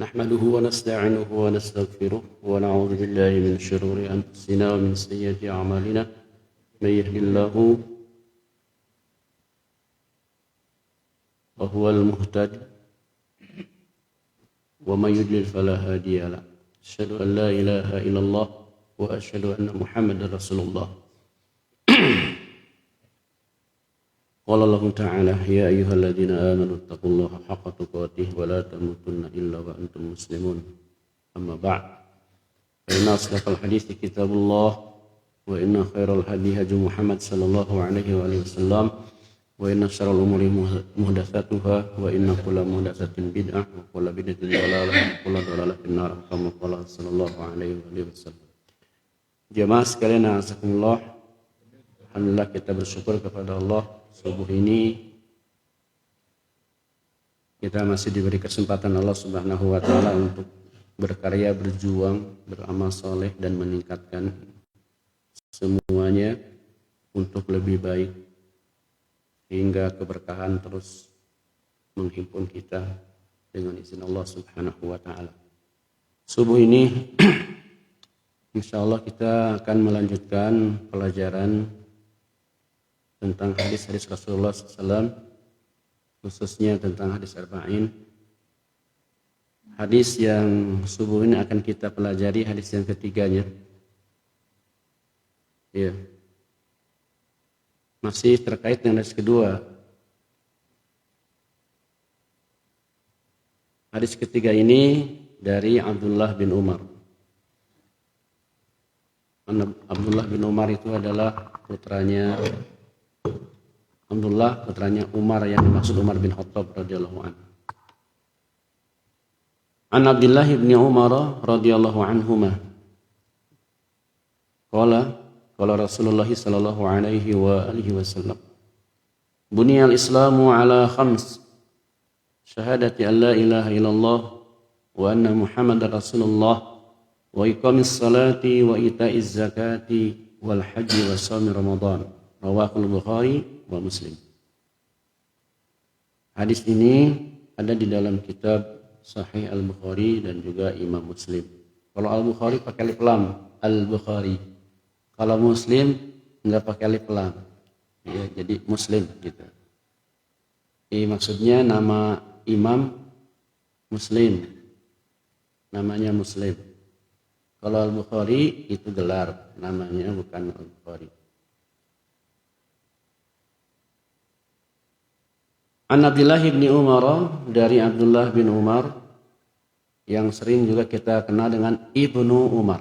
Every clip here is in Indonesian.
نحمده ونستعينه ونستغفره ونعوذ بالله من شرور أنفسنا ومن سيئات أعمالنا من يهد الله فهو المهتد ومن يضلل فلا هادي له أشهد أن لا إله إلا الله وأشهد أن محمدا رسول الله قال الله تعالى يا أيها الذين آمنوا اتقوا الله حق تقاته ولا تموتن إلا وأنتم مسلمون أما بعد فإن أصدق الحديث كتاب الله وإن خير الهدي هدي محمد صلى الله عليه وآله وسلم وإن شر الأمور محدثاتها وإن كل محدثة بدعة وكل بدعة ضلالة وكل ضلالة في النار كما قال صلى الله عليه وآله وسلم. Jemaah sekalian azakumullah, alhamdulillah kita bersyukur kepada Allah. Subuh ini kita masih diberi kesempatan Allah Subhanahu wa taala untuk berkarya, berjuang, beramal soleh dan meningkatkan semuanya untuk lebih baik hingga keberkahan terus menghimpun kita dengan izin Allah Subhanahu wa taala. Subuh ini insyaallah kita akan melanjutkan pelajaran tentang hadis-hadis Rasulullah SAW, khususnya tentang hadis arba'in. Hadis yang subuh ini akan kita pelajari hadis yang ketiganya. Ya. Masih terkait dengan hadis kedua. Hadis ketiga ini dari Abdullah bin Umar. Abdullah bin Umar itu adalah putranya Abdullah, putranya Umar yang dimaksud Umar bin Khattab radhiyallahu anhu. An Abdullah bin Umar radhiyallahu anhuma. Qala Rasulullah sallallahu alaihi wa alihi wasallam. Buniyal Islamu ala khams. Syahadati an la ilaha illallah wa anna Muhammadar Rasulullah wa iqamis salati wa ita'iz zakati wal haji wa shaumi Ramadan. Rawahul Bukhari wa Muslim. Hadis ini ada di dalam kitab Sahih Al-Bukhari dan juga Imam Muslim. Kalau Al-Bukhari pakai alif lam, Al-Bukhari. Kalau Muslim enggak pakai alif lam. Ya, jadi Muslim gitu. Maksudnya nama Imam Muslim. Namanya Muslim. Kalau Al-Bukhari itu gelar, namanya bukan Al-Bukhari. An Abdullah bin Umar, dari Abdullah bin Umar yang sering juga kita kenal dengan Ibnu Umar.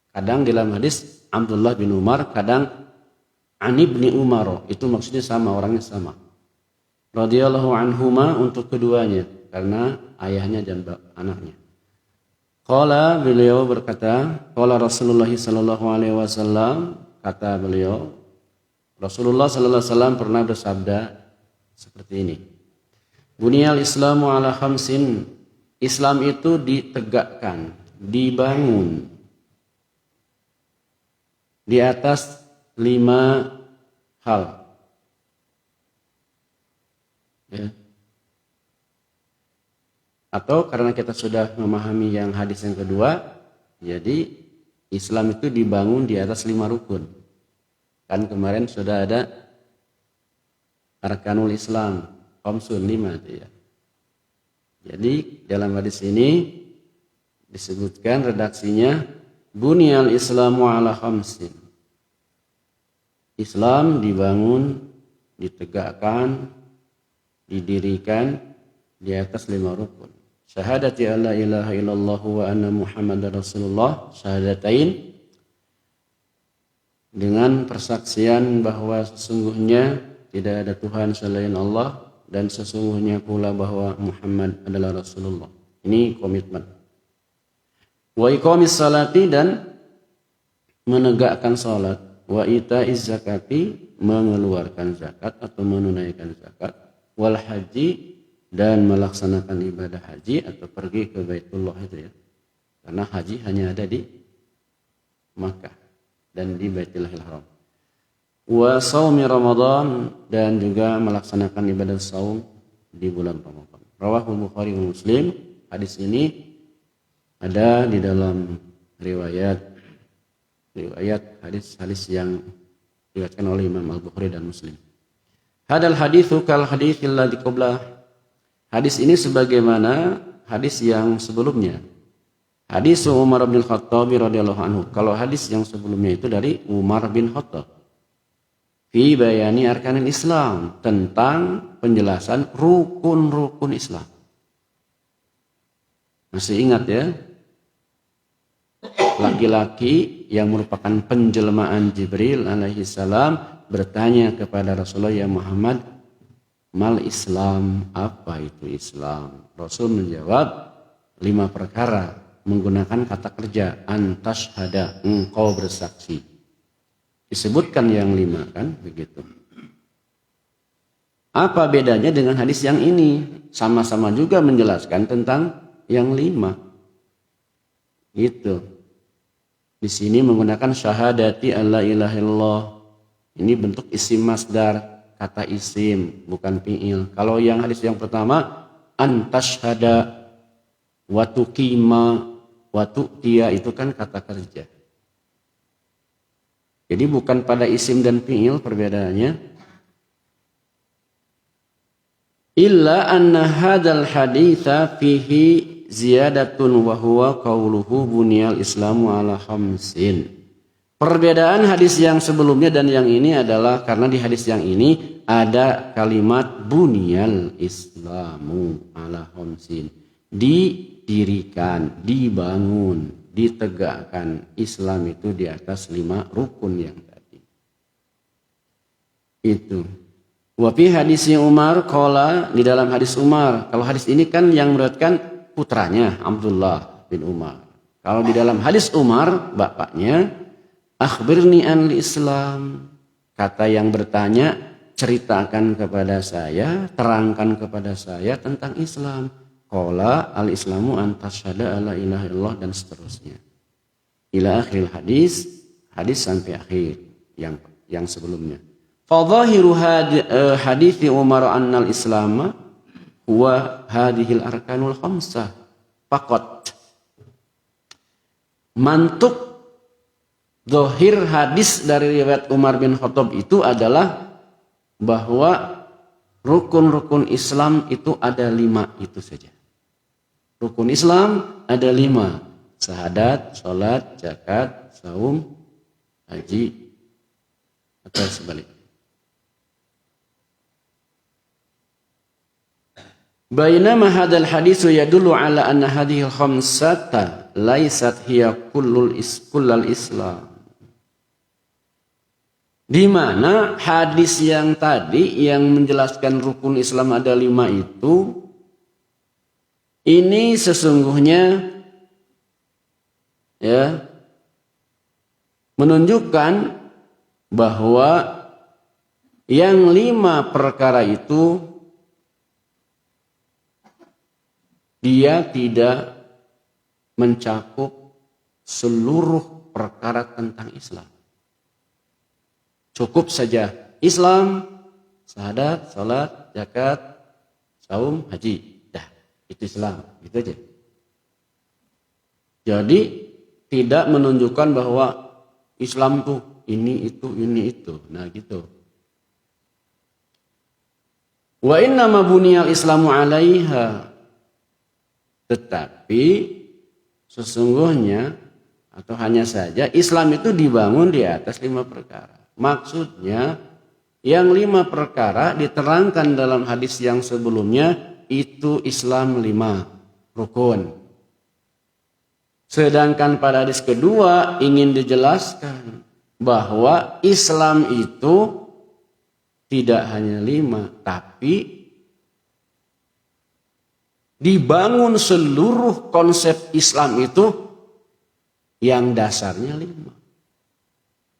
Kadang dalam hadis Abdullah bin Umar, kadang An Ibni Umar, itu maksudnya sama, orangnya sama. Radhiyallahu anhuma untuk keduanya karena ayahnya dan anaknya. Qala, beliau berkata, qala Rasulullah sallallahu alaihi wasallam, kata beliau, Rasulullah sallallahu alaihi wasallam pernah bersabda seperti ini. Buniyal Islamu ala khamsin. Islam itu ditegakkan, dibangun di atas 5 hal. Ya. Atau karena kita sudah memahami yang hadis yang kedua, jadi Islam itu dibangun di atas 5 rukun. Kan kemarin sudah ada Arkanul Islam, khamsun 5 itu ya. Jadi dalam hadis ini disebutkan redaksinya Buniyal Islamu ala khamsin. Islam dibangun, ditegakkan, didirikan di atas 5 rukun. Syahadati an la ilaha illallah wa anna Muhammadar Rasulullah, syahadatain, dengan persaksian bahwa sesungguhnya tidak ada Tuhan selain Allah dan sesungguhnya pula bahwa Muhammad adalah Rasulullah. Ini komitmen. Wa iqamis salati, dan menegakkan salat. Wa ita'iz zakati, mengeluarkan zakat atau menunaikan zakat. Wal haji, dan melaksanakan ibadah haji atau pergi ke Baitullah itu ya. Karena haji hanya ada di Makkah dan di Baitullahil Haram. Wa shaumi Ramadan, dan juga melaksanakan ibadah saum di bulan Ramadan. Rawahul Bukhari wa Muslim, Hadis ini ada di dalam riwayat hadis yang diriwayatkan oleh Imam Al-Bukhari dan Muslim. Hadal haditsu kal haditsil ladzi qabla. Hadis ini sebagaimana hadis yang sebelumnya. Hadis Umar bin Khattab radhiyallahu anhu. Kalau hadis yang sebelumnya itu dari Umar bin Khattab. Fi bayani arkanil Islam, tentang penjelasan rukun-rukun Islam. Masih ingat ya? Laki-laki yang merupakan penjelmaan Jibril alaihi salam bertanya kepada Rasulullah, ya Muhammad, mal Islam, apa itu Islam? Rasul menjawab 5 perkara menggunakan kata kerja, antashhada, engkau bersaksi. Disebutkan yang 5 kan begitu. Apa bedanya dengan hadis yang ini? Sama-sama juga menjelaskan tentang yang 5. Gitu. Di sini menggunakan syahadati alla ilaha illallah. Ini bentuk isim masdar, kata isim, bukan fi'il. Kalau yang hadis yang pertama, antashhada wa tuqima wa tu'tiya, itu kan kata kerja. Jadi bukan pada isim dan fi'il perbedaannya. Illa anna hadzal haditsa fihi ziyadatun wa huwa qauluhu buniyal islamu ala khamsin. Perbedaan hadis yang sebelumnya dan yang ini adalah karena di hadis yang ini ada kalimat buniyal islamu ala khamsin. Didirikan, dibangun, ditegakkan Islam itu di atas 5 rukun yang tadi. Itu. Wa fi hadis Umar qala, di dalam hadis Umar. Kalau hadis ini kan yang meriwayatkan putranya Abdullah bin Umar. Kalau di dalam hadis Umar, bapaknya, akhbirni an Islam. Kata yang bertanya, ceritakan kepada saya, terangkan kepada saya tentang Islam. Qala al-islamu an tasyhada alla ilaha illallah, dan seterusnya. Ila akhir hadis sampai akhir yang sebelumnya. Fadhahiru hadis Umar annal islama wa hadhil arkanul khamsah faqat. Mantuk zahir hadis dari riwayat Umar bin Khattab itu adalah bahwa rukun-rukun Islam itu ada 5, itu saja. Rukun Islam ada 5. Syahadat, salat, zakat, saum, haji, atau sebaliknya. Bainama hadzal haditsu yadullu ala anna hadhihi khamsata laysat hiya kullul Islam. Di mana hadis yang tadi yang menjelaskan rukun Islam ada 5 itu, ini sesungguhnya ya menunjukkan bahwa yang 5 perkara itu dia tidak mencakup seluruh perkara tentang Islam. Cukup saja Islam, syahadat, salat, zakat, saum, haji. Dah, itu Islam, gitu aja. Jadi tidak menunjukkan bahwa Islam tuh ini itu. Nah, gitu. Wa inna ma buniyal Islamu 'alaiha. Tetapi sesungguhnya atau hanya saja Islam itu dibangun di atas 5 perkara. Maksudnya yang 5 perkara diterangkan dalam hadis yang sebelumnya itu Islam 5 rukun. Sedangkan pada hadis kedua ingin dijelaskan bahwa Islam itu tidak hanya 5, tapi dibangun seluruh konsep Islam itu yang dasarnya 5.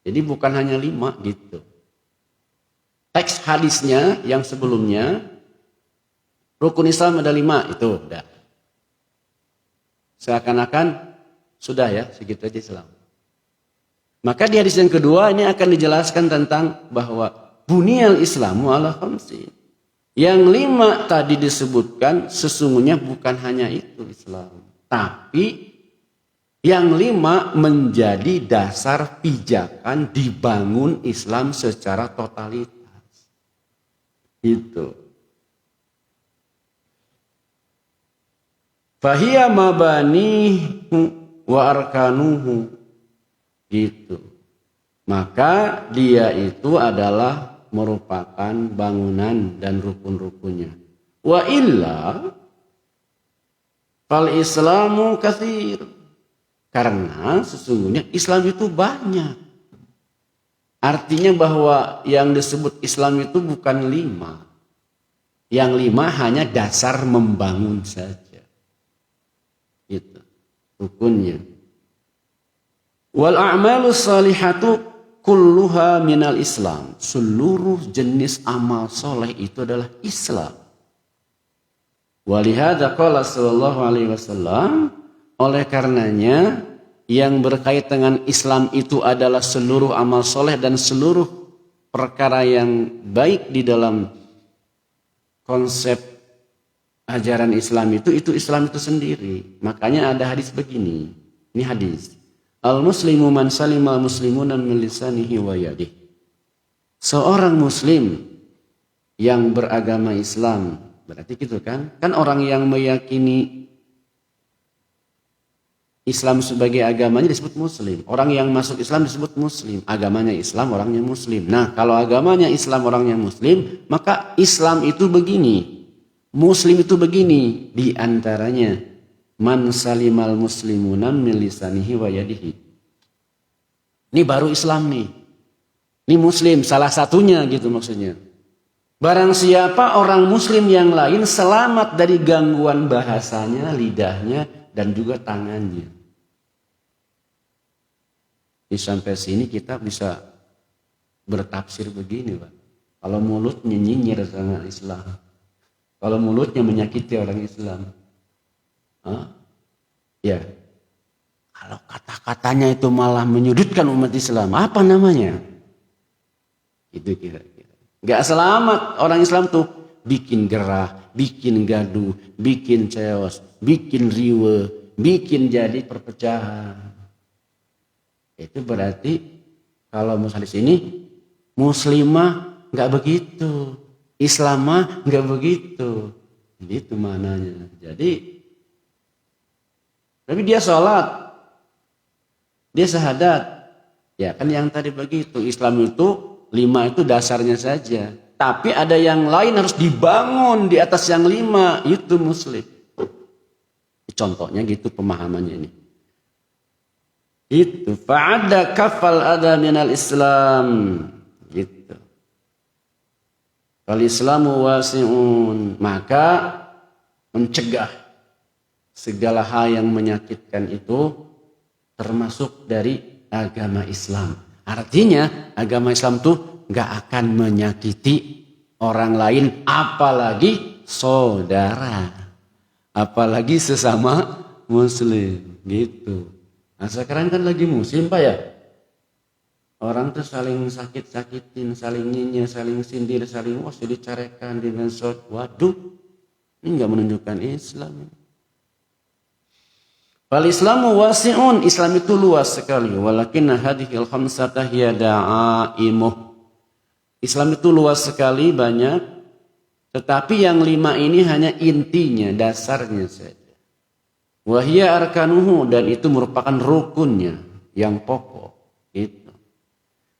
Jadi bukan hanya 5 gitu. Teks hadisnya yang sebelumnya, rukun Islam ada 5, itu udah. Seakan-akan sudah ya, segitu aja Islam. Maka di hadis yang kedua ini akan dijelaskan tentang bahwa buniyal Islamu ala khamsin. Yang 5 tadi disebutkan sesungguhnya bukan hanya itu Islam. Tapi yang 5 menjadi dasar pijakan dibangun Islam secara totalitas. Itu. Fahiya mabanihu wa arkanuhu. Gitu. Maka dia itu adalah merupakan bangunan dan rukun-rukunnya. Wa illa fal islamu katsir. Karena sesungguhnya Islam itu banyak. Artinya bahwa yang disebut Islam itu bukan 5. Yang 5 hanya dasar membangun saja. Itu rukunnya. Wal a'malus salihatu kulluha minal Islam. Seluruh jenis amal soleh itu adalah Islam. Walihada qala sallallahu alaihi wasallam, oleh karenanya yang berkait dengan Islam itu adalah seluruh amal soleh dan seluruh perkara yang baik di dalam konsep ajaran Islam itu Islam itu sendiri. Makanya ada hadis begini. Ini hadis. Al-muslimu man salimal muslimuna min lisanihi wa yadihi. Seorang muslim yang beragama Islam, berarti gitu kan? Kan orang yang meyakini Islam sebagai agamanya disebut muslim. Orang yang masuk Islam disebut muslim. Agamanya Islam, orangnya muslim. Nah, kalau agamanya Islam, orangnya muslim, maka Islam itu begini. Muslim itu begini. Di antaranya, man salimal muslimuna min lisanihi wa yadihi. Ini baru Islam nih. Ini muslim, salah satunya gitu maksudnya. Barang siapa orang muslim yang lain selamat dari gangguan bahasanya, lidahnya, dan juga tangannya. Ini sampai sini kita bisa bertafsir begini, Pak. Kalau mulutnya nyinyir sama Islam, kalau mulutnya menyakiti orang Islam, ya, kalau kata-katanya itu malah menyudutkan umat Islam, apa namanya? Itu kira-kira. Gak selamat orang Islam tuh bikin gerah, bikin gaduh, bikin chaos, bikin riwe, bikin jadi perpecahan. Itu berarti kalau misalnya di sini muslimah nggak begitu, Islamah nggak begitu, itu mananya. Jadi, tapi dia sholat, dia syahadat, ya kan yang tadi begitu. Islam itu 5 itu dasarnya saja, tapi ada yang lain harus dibangun di atas yang 5 itu muslim. Contohnya gitu pemahamannya ini. Itu fa'adda kafal ada minal Islam gitu. Al Islamu wasi'un, maka mencegah segala hal yang menyakitkan itu termasuk dari agama Islam. Artinya agama Islam tuh gak akan menyakiti orang lain, apalagi saudara, apalagi sesama muslim gitu. Nah sekarang kan lagi musim Pak ya. Orang tuh saling sakit-sakitin, saling nyinyir, saling sindir, saling dicarekan di medsos. Waduh, ini gak menunjukkan Islam. Fal Islamu wasi'un, Islam itu luas sekali. Walakinna hadhil khamsata hiya da'imuh. Islam itu luas sekali, banyak. Tetapi yang 5 ini hanya intinya, dasarnya saja. Wahia arkanuhu, dan itu merupakan rukunnya yang pokok. Itu.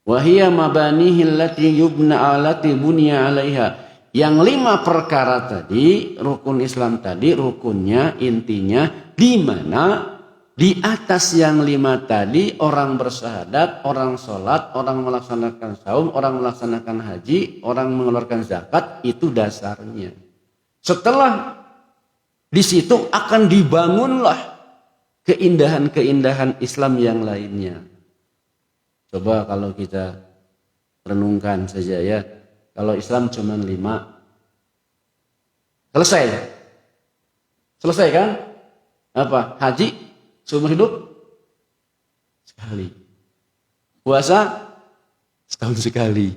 Wahia mabanihi allati yubna alati bunya alaiha. Yang 5 perkara tadi, rukun Islam tadi, rukunnya, intinya, di mana di atas yang 5 tadi orang bersyahadat, orang sholat, orang melaksanakan saum, orang melaksanakan haji, orang mengeluarkan zakat, itu dasarnya. Setelah di situ akan dibangunlah keindahan-keindahan Islam yang lainnya. Coba kalau kita renungkan saja ya. Kalau Islam cuma 5. Selesai. Selesai kan? Apa? Haji seumur hidup sekali. Puasa setahun sekali.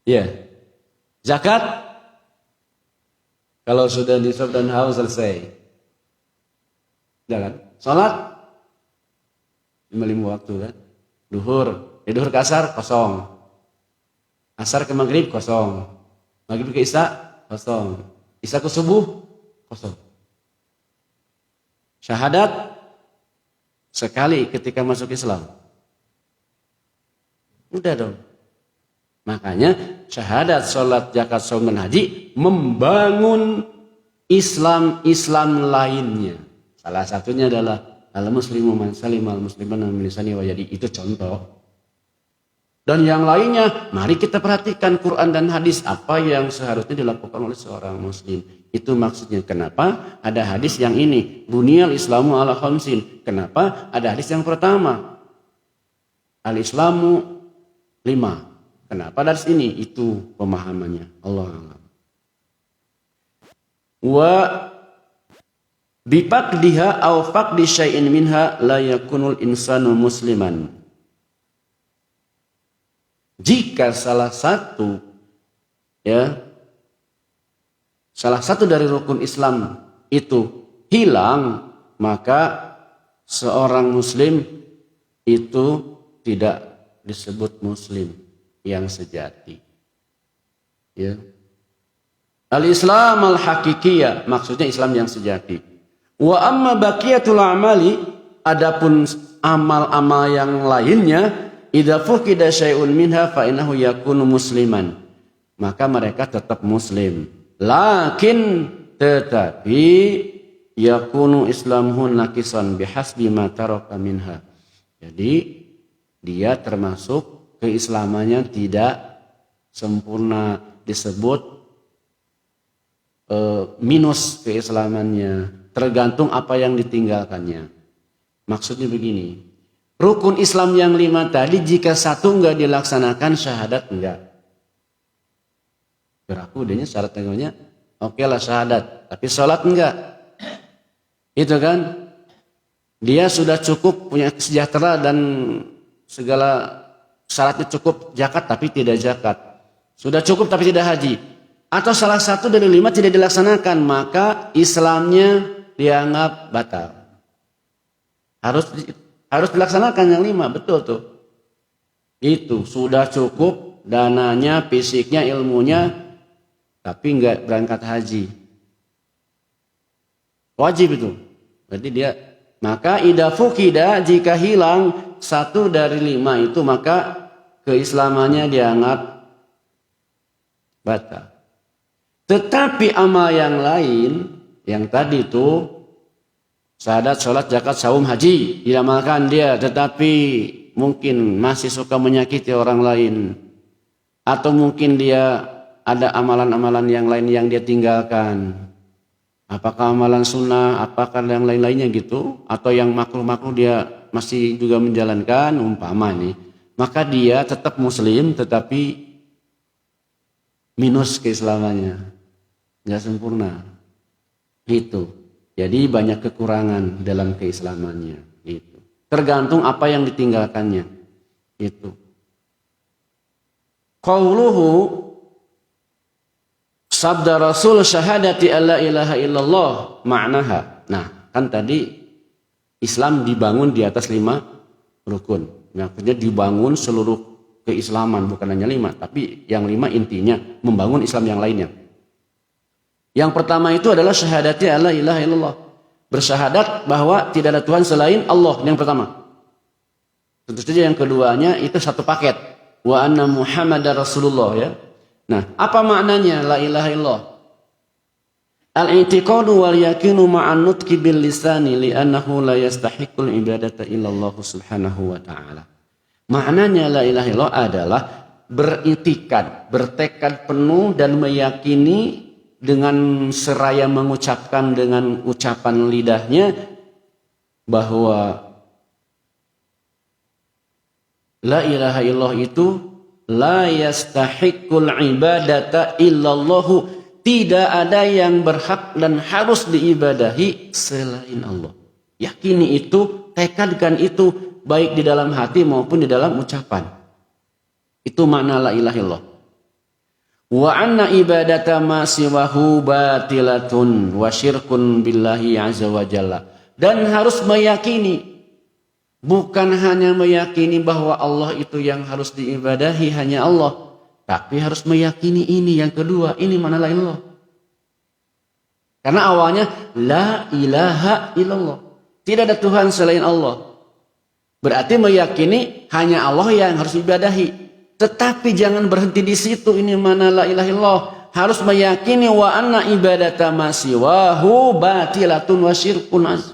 Ya. Zakat Kalau sudah nisab dan haul selesai. Jangan. Salat 5 waktu kan. Duhur ke asar kosong. Asar ke maghrib kosong. Maghrib ke isya kosong. Isya ke subuh kosong. Syahadat sekali ketika masuk Islam. Udah dong. Makanya syahadat, sholat, zakat, saum dan haji membangun Islam lainnya. Salah satunya adalah al-muslimu man salimal musliman min lisani wa yadi, itu contoh. Dan yang lainnya, mari kita perhatikan Quran dan hadis apa yang seharusnya dilakukan oleh seorang muslim. Itu maksudnya kenapa ada hadis yang ini, buniyal islamu ala khamsin. Kenapa ada hadis yang pertama, al-islamu 5. Kenapa dari sini? Itu pemahamannya. Allah a'lam. Wa bifaqdiha aw faqdi syai'in minha la yakunul insanu musliman. Jika salah satu dari rukun Islam itu hilang, maka seorang muslim itu tidak disebut muslim yang sejati. Ya. Al-Islam al-hakikiyah, maksudnya Islam yang sejati. Wa amma baqiyatul amali, adapun amal-amal yang lainnya, idza fuqida syai'un minha fa innahu yakunu musliman. Maka mereka tetap muslim. Lakin tetapi yakunu islamuhu naqisan bihasbi ma taraka minha. Jadi dia termasuk keislamannya tidak sempurna, disebut minus keislamannya, tergantung apa yang ditinggalkannya. Maksudnya begini, rukun Islam yang 5 tadi jika satu enggak dilaksanakan, syahadat enggak berlaku. Udahnya syarat tentunya oke lah syahadat, tapi sholat enggak. Itu kan, dia sudah cukup punya sejahtera dan segala syaratnya cukup, zakat tapi tidak zakat, sudah cukup tapi tidak haji, atau salah satu dari 5 tidak dilaksanakan, maka Islamnya dianggap batal. Harus dilaksanakan yang 5, betul tuh. Itu sudah cukup dananya, fisiknya, ilmunya, tapi enggak berangkat haji, wajib itu. Berarti dia, maka idza fuqida, jika hilang satu dari 5 itu, maka keislamannya dianggap batal. Tetapi amal yang lain, yang tadi itu syahadat, sholat, zakat, saum, haji, diamalkan dia, tetapi mungkin masih suka menyakiti orang lain, atau mungkin dia ada amalan-amalan yang lain yang dia tinggalkan. Apakah amalan sunnah, apakah yang lain-lainnya gitu, atau yang makruh-makruh dia masih juga menjalankan, umpama nih, maka dia tetap muslim tetapi minus keislamannya, nggak sempurna. Itu. Jadi banyak kekurangan dalam keislamannya. Itu. Tergantung apa yang ditinggalkannya. Itu. Qauluhu, sabda Rasul, syahadati alla ilaha illallah ma'naha. Nah, kan tadi Islam dibangun di atas 5 rukun. Maksudnya dibangun seluruh keislaman, bukan hanya 5, tapi yang 5 intinya membangun Islam yang lainnya. Yang pertama itu adalah syahadati alla ilaha illallah. Bersyahadat bahwa tidak ada Tuhan selain Allah, yang pertama. Tentu saja yang keduanya itu satu paket. Wa anna Muhammadar Rasulullah, ya. Nah, apa maknanya la ilaha illallah? Al-i'tiqadu wal yaqinu ma'an nutqi bil lisani li'annahu la yastahiqqul ibadata illallah subhanahu wa ta'ala. Maknanya la ilaha illallah adalah beriktikad, bertekad penuh dan meyakini dengan seraya mengucapkan dengan ucapan lidahnya bahwa la ilaha illallah itu la yastahiqqul ibadata illallahu, tidak ada yang berhak dan harus diibadahi selain Allah. Yakini itu, tekadkan itu, baik di dalam hati maupun di dalam ucapan. Itu makna la ilaha illallah. Wa anna ibadata ma siwahu batilatun wa syirkun billahi azza wa jalla. Dan harus meyakini, bukan hanya meyakini bahwa Allah itu yang harus diibadahi hanya Allah, tapi harus meyakini ini yang kedua, ini mana la ilallah. Karena awalnya la ilaha illallah, tidak ada Tuhan selain Allah. Berarti meyakini hanya Allah yang harus diibadahi. Tetapi jangan berhenti di situ, ini mana la ilaha illallah. Harus meyakini wa anna ibadata ma siwahu batilatun wa syirkun azim.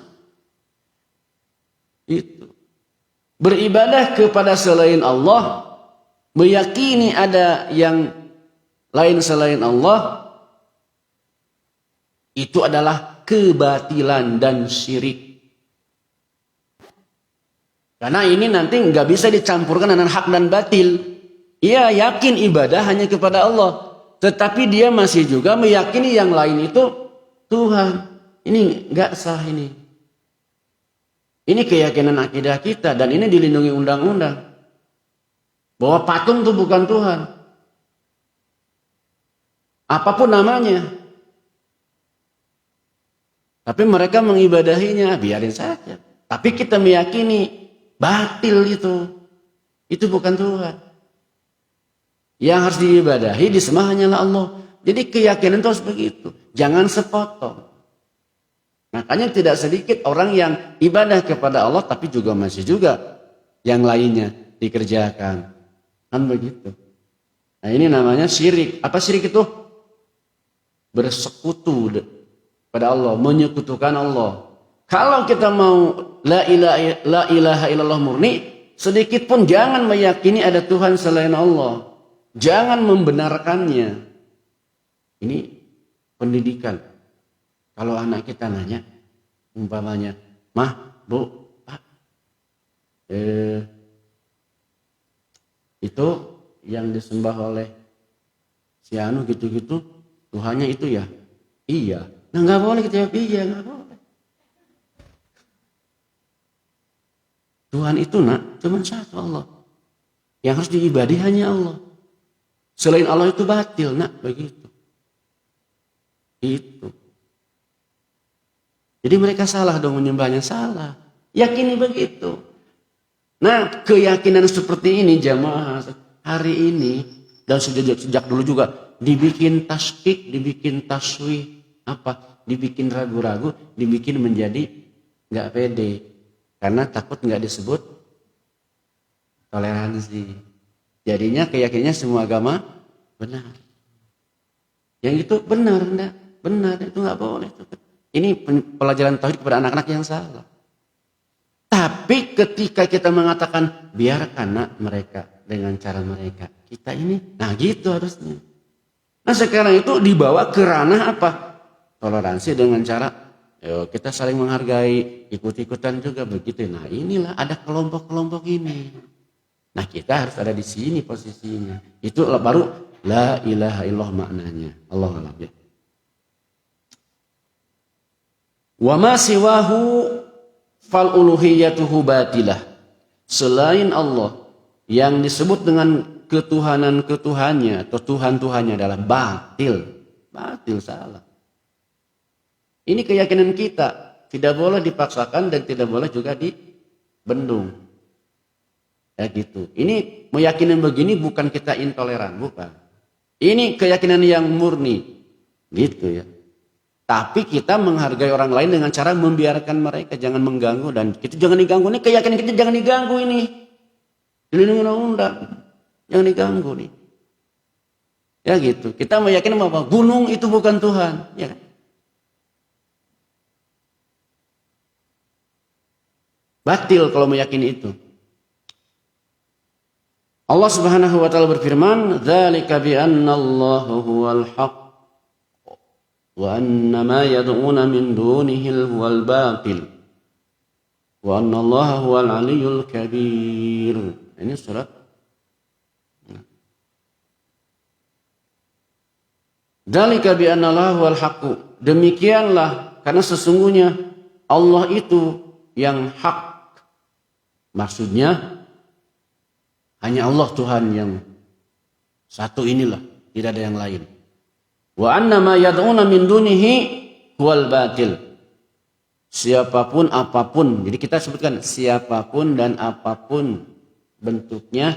Itu. Beribadah kepada selain Allah, meyakini ada yang lain selain Allah, itu adalah kebatilan dan syirik. Karena ini nanti nggak bisa dicampurkan dengan hak dan batil. Ia yakin ibadah hanya kepada Allah, tetapi dia masih juga meyakini yang lain itu Tuhan. Ini nggak sah ini. Ini keyakinan akidah kita dan ini dilindungi undang-undang. Bahwa patung itu bukan Tuhan. Apapun namanya. Tapi mereka mengibadahinya, biarin saja. Tapi kita meyakini batil itu. Itu bukan Tuhan. Yang harus diibadahi disembah hanyalah Allah. Jadi keyakinan itu harus begitu. Jangan sepotong. Makanya tidak sedikit orang yang ibadah kepada Allah tapi juga masih juga yang lainnya dikerjakan. Kan begitu. Nah ini namanya syirik. Apa syirik itu? Bersekutu pada Allah. Menyekutukan Allah. Kalau kita mau la ilaha illallah murni, sedikit pun jangan meyakini ada Tuhan selain Allah. Jangan membenarkannya. Ini pendidikan. Kalau anak kita nanya, umpamanya, Mah, Bu, Pak, itu yang disembah oleh si anu gitu-gitu, Tuhannya itu ya? Iya. Nah nggak boleh kita jawab iya, nggak boleh. Tuhan itu cuma satu Allah. Yang harus diibadi hanya Allah. Selain Allah itu batil, begitu. Itu. Jadi mereka salah dong menyembahnya, salah. Yakini begitu. Nah, keyakinan seperti ini jamaah hari ini dan sejak dulu juga dibikin tasdik, dibikin taswih, dibikin ragu-ragu, dibikin menjadi nggak pede karena takut nggak disebut toleransi. Jadinya keyakinannya semua agama benar. Yang itu benar, benar itu nggak boleh. Ini pelajaran tauhid kepada anak-anak yang salah. Tapi ketika kita mengatakan biarkan mereka dengan cara mereka, kita ini, gitu harusnya. Nah sekarang itu dibawa ke ranah apa? Toleransi dengan cara kita saling menghargai, ikut-ikutan juga begitu. Nah inilah ada kelompok-kelompok ini. Nah kita harus ada di sini posisinya. Itu baru la ilaha illallah maknanya. Allah alam ya. Wa ma siwahu fal uluhiyatuhu batilah. Selain Allah yang disebut dengan ketuhanan-ketuhannya atau Tuhan-Tuhannya adalah batil. Batil, salah. Ini keyakinan kita. Tidak boleh dipaksakan dan tidak boleh juga dibendung. Ya gitu. Ini meyakinan begini bukan kita intoleran, bukan. Ini keyakinan yang murni. Gitu ya. Tapi kita menghargai orang lain dengan cara membiarkan mereka, jangan mengganggu dan kita jangan diganggu. Ini keyakinan kita jangan diganggu ini. Dilindungi undang-undang. Jangan diganggu nih. Ya gitu. Kita meyakini bahwa gunung itu bukan Tuhan, ya kan? Batil kalau meyakini itu. Allah Subhanahu wa taala berfirman, "Dzalika bi anna Allahu huwal haqq wa anna ma yad'una min dunihi huwal batil wa anna Allaha huwal aliyyul kabir." Ini surat. Dzalika bi anna Allahu huwal haqq. Demikianlah karena sesungguhnya Allah itu yang hak. Maksudnya hanya Allah Tuhan yang satu inilah. tidak ada yang lain. Wa annama yad'una min dunihi huwal batil. Siapapun apapun, jadi kita sebutkan siapapun dan apapun bentuknya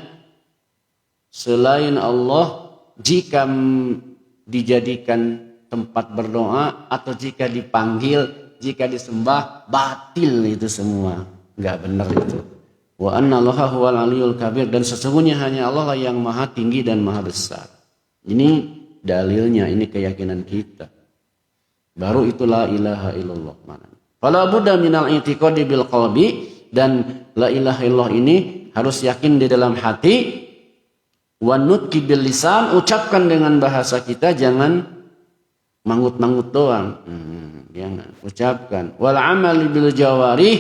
selain Allah, jika dijadikan tempat berdoa atau jika dipanggil, jika disembah, batil itu semua, enggak benar itu. Wa anna Allaha huwal aliyul kabir, dan sesungguhnya hanya Allah lah yang maha tinggi dan maha besar. Ini dalilnya, ini keyakinan kita. Baru itulah ilaha illallah mana. Fala budda minal i'tiqadi bil qalbi, dan la ilaha illallah ini harus yakin di dalam hati. Wa nutqi bil lisan, ucapkan dengan bahasa kita, jangan mangut-mangut doang. Jangan ucapkan. Wal amali bil jawarih,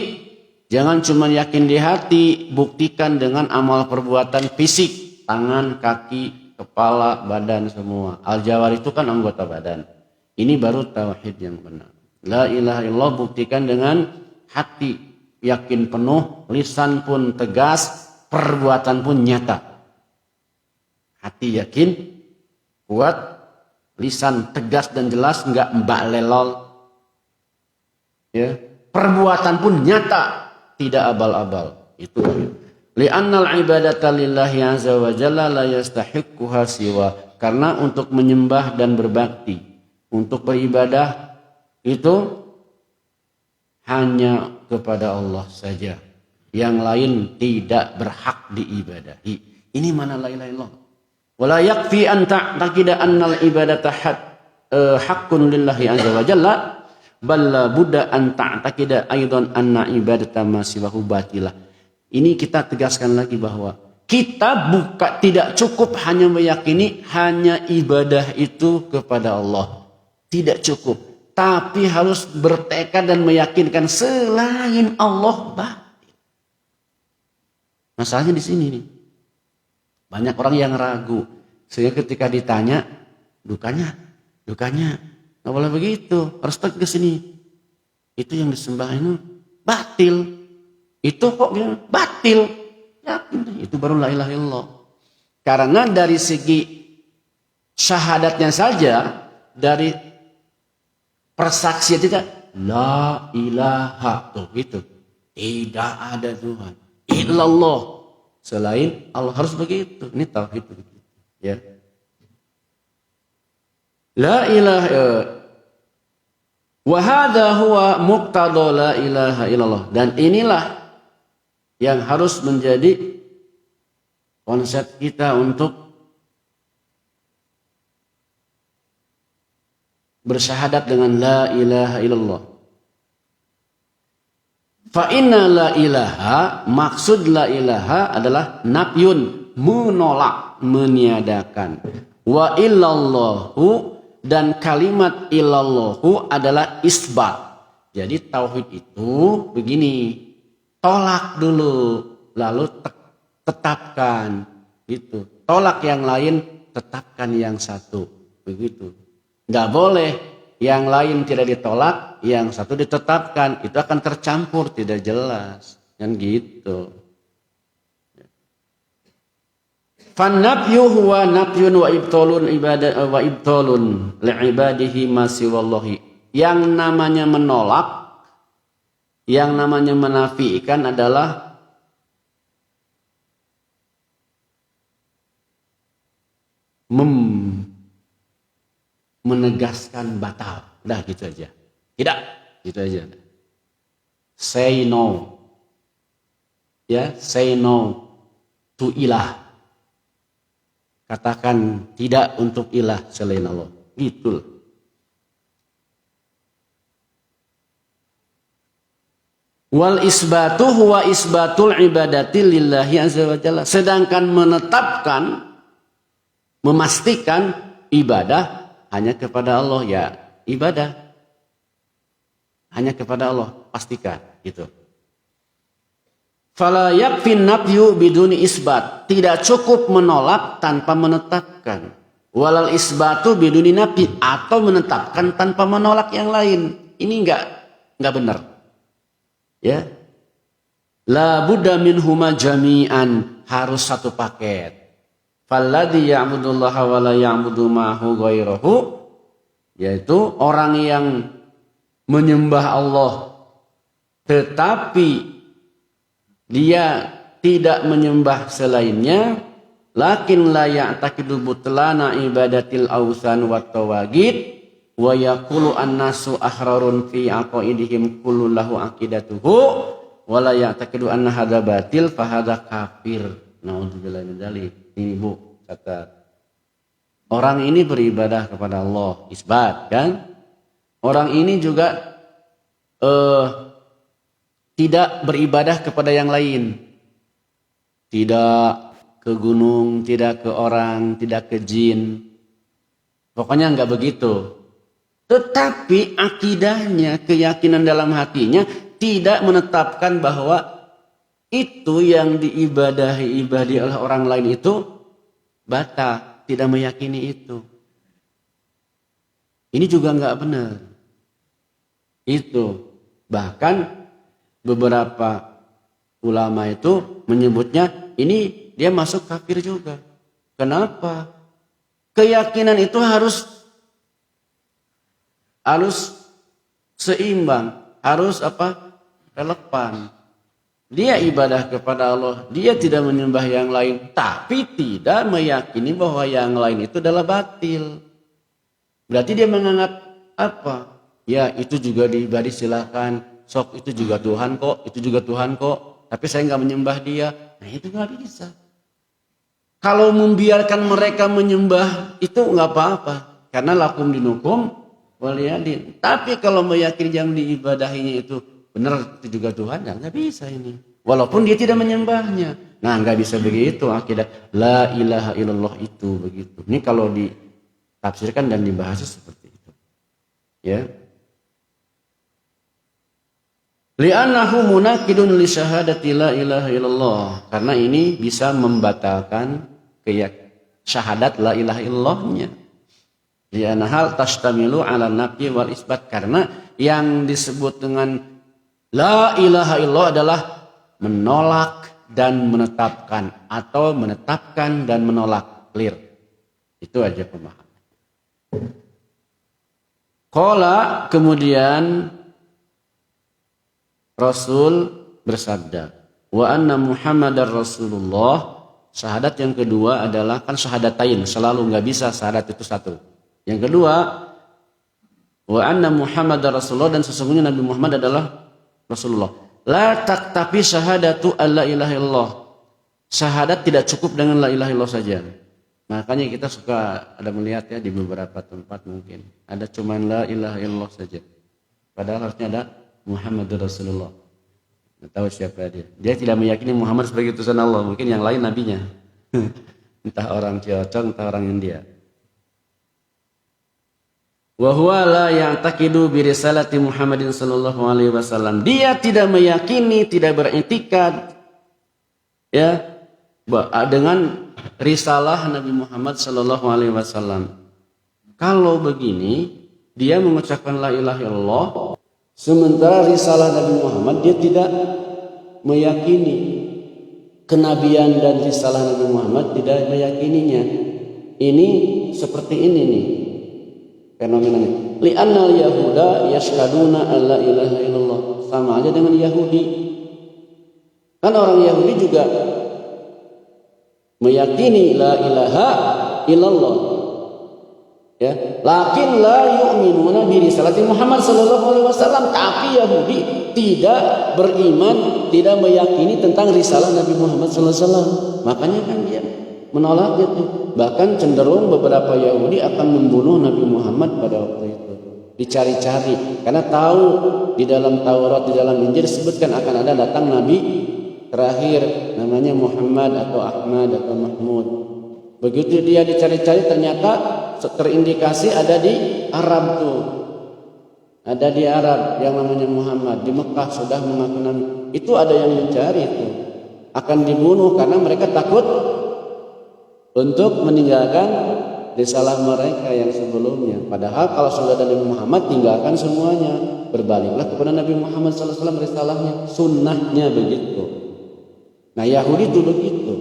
jangan cuma yakin di hati, buktikan dengan amal perbuatan fisik, tangan, kaki, kepala, badan semua. Al-jawari itu kan anggota badan. Ini baru tauhid yang benar. La ilaha illallah buktikan dengan hati, yakin penuh, lisan pun tegas, perbuatan pun nyata. Hati yakin, kuat, lisan tegas dan jelas, enggak mbak lelol. Ya, perbuatan pun nyata, tidak abal-abal. Itu. Li'annal ibadata lillahi azza wa jalla la yastahiqquha siwa. Karena untuk menyembah dan berbakti, untuk beribadah itu hanya kepada Allah saja. Yang lain tidak berhak diibadahi. Ini mana la ilaha illallah. Wala yakfi an ta'taqida annal ibadata haqqun lillahi azza wa jalla, bal la budda an ta'taqida aidan anna ibadata ma siwahu batilah. Ini kita tegaskan lagi bahwa kita tidak cukup hanya meyakini hanya ibadah itu kepada Allah. Tidak cukup. Tapi harus bertekad dan meyakinkan selain Allah batil. Masalahnya di sini nih. Banyak orang yang ragu. Sehingga ketika ditanya, dukanya. Nggak boleh begitu. Harus tegas ini. Itu yang disembah ini batil. Itu kok batil. Yakin. Itu baru la ilaha illallah. Karena dari segi syahadatnya saja, dari persaksian tidak, la ilaha, tuh gitu. Tidak ada Tuhan illallah selain Allah, harus begitu. Ini tauhid begitu, ya. La ilaha wa hadha huwa muqtada la ilaha illallah, dan inilah yang harus menjadi konsep kita untuk bersyahadat dengan la ilaha illallah. Fa inna la ilaha, maksud la ilaha adalah nafyun, menolak, meniadakan. Wa illallahu, dan kalimat illallahu adalah isbat. Jadi tauhid itu begini, tolak dulu, lalu tetapkan, gitu. Tolak yang lain, tetapkan yang satu, begitu. Nggak boleh yang lain tidak ditolak, yang satu ditetapkan, itu akan tercampur, tidak jelas, kan gitu. Fannafyu huwa nafyun wa ibtalun ibadah wa ibtalun li'ibadihi ma siwallahi. Yang namanya menolak, yang namanya menafikan adalah menegaskan batal. Udah gitu aja. Tidak, gitu aja. Say no. Ya, say no to ilah. Katakan tidak untuk ilah selain Allah. Gitu. Wal isbatu huwa isbatul ibadati lillahi azza wa jalla. Sedangkan menetapkan, memastikan ibadah hanya kepada Allah, ya ibadah hanya kepada Allah, pastikan gitu. Fala yakfin nafyu biduni isbat, tidak cukup menolak tanpa menetapkan. Walal isbatu biduni nafi, atau menetapkan tanpa menolak yang lain. Ini enggak benar. Ya. La budda min huma jami'an, harus satu paket. falladzi ya'budullaha wa la ya'budu ma'ahu ghairahu, yaitu orang yang menyembah Allah tetapi dia tidak menyembah selainnya, lakin la ya'taqidu butlana ibadatil awsan wat tawagid wa yaqulu annasu ahrarun fi aqaidihim kullu lahu aqidatuhu wa la ya'taqidu anna hadza batil fa hadza kafir. Naudzubillahi min dzalik. Ini Bu, kata orang ini beribadah kepada Allah, isbat kan? Orang ini juga tidak beribadah kepada yang lain. Tidak ke gunung, tidak ke orang, tidak ke jin. Pokoknya enggak begitu. Tetapi akidahnya, keyakinan dalam hatinya tidak menetapkan bahwa itu yang diibadahi oleh orang lain itu bata, tidak meyakini itu. Ini juga enggak benar. Itu. Bahkan beberapa ulama itu menyebutnya ini dia masuk kafir juga. Kenapa? Keyakinan itu harus seimbang, harus relevan. Dia ibadah kepada Allah, dia tidak menyembah yang lain, tapi tidak meyakini bahwa yang lain itu adalah batil. Berarti dia menganggap apa? Ya itu juga diibadi silakan, sok itu juga Tuhan kok, itu juga Tuhan kok, tapi saya nggak menyembah dia. Nah itu nggak bisa. Kalau membiarkan mereka menyembah itu nggak apa-apa, karena lakum dinukum waliyadin. Tapi kalau meyakini yang diibadahinya itu benar itu juga Tuhan, ya nggak bisa ini. Walaupun dia tidak menyembahnya. Nah nggak bisa begitu akidah la ilaha illallah itu begitu. Ini kalau ditafsirkan dan dibahas seperti itu. Ya. Li'annahu munaqidun li syahadati la ilaha illallah. Karena ini bisa membatalkan syahadat la ilaha illallahnya. Li'anna hal tashtamilu ala nafi wal isbat. Karena yang disebut dengan la ilaha illallah adalah menolak dan menetapkan, atau menetapkan dan menolak. Clear. Itu aja pemahaman. Qala, kemudian Rasul bersabda, wa anna Muhammadar Rasulullah. Syahadat yang kedua adalah, kan syahadatain selalu nggak bisa syahadat itu satu. Yang kedua, wa anna Muhammadar Rasulullah, dan sesungguhnya Nabi Muhammad adalah Rasulullah. La taktafi syahadatu alla ilaha illallah. Syahadat tidak cukup dengan la ilaha illallah saja. Makanya kita suka ada melihat ya di beberapa tempat mungkin ada cuman la ilaha illallah saja. Padahal harusnya ada Muhammadur Rasulullah. Nggak tahu siapa dia. Dia tidak meyakini Muhammad sebagai utusan Allah. Mungkin yang lain nabinya. Entah orang Ciocong, entah orang India. Wa huwa la ya'taqidu bi risalati Muhammadin sallallahu alaihi wasallam. Dia tidak meyakini, tidak beriktikad ya dengan risalah Nabi Muhammad sallallahu alaihi wasallam. Kalau begini, dia mengucapkan la ilaha illallah, sementara risalah Nabi Muhammad dia tidak meyakini kenabian dan risalah Nabi Muhammad, tidak meyakininya. Ini seperti ini nih fenomenanya. Li'annal yahuda yashhaduna alla ilaha illallah. Sama aja dengan Yahudi. Kan orang Yahudi juga meyakini la ilaha illallah. Ya, lakin la yu'minuna bi risalati Muhammad sallallahu alaihi wasallam. Tapi Yahudi tidak beriman, tidak meyakini tentang risalah Nabi Muhammad sallallahu alaihi wasallam. Makanya kan dia menolak itu. Bahkan cenderung beberapa Yahudi akan membunuh Nabi Muhammad pada waktu itu. Dicari-cari karena tahu di dalam Taurat, di dalam Injil disebutkan akan ada datang nabi terakhir namanya Muhammad atau Ahmad atau Mahmud. Begitu dia dicari-cari ternyata terindikasi ada di Arab tuh. Ada di Arab yang namanya Muhammad, di Mekah sudah mengaku nabi. Itu ada yang mencari itu. Akan dibunuh karena mereka takut untuk meninggalkan risalah mereka yang sebelumnya. Padahal kalau sudah ada Nabi Muhammad, tinggalkan semuanya. Berbaliklah kepada Nabi Muhammad SAW risalahnya, sunnahnya begitu. Nah Yahudi itu begitu.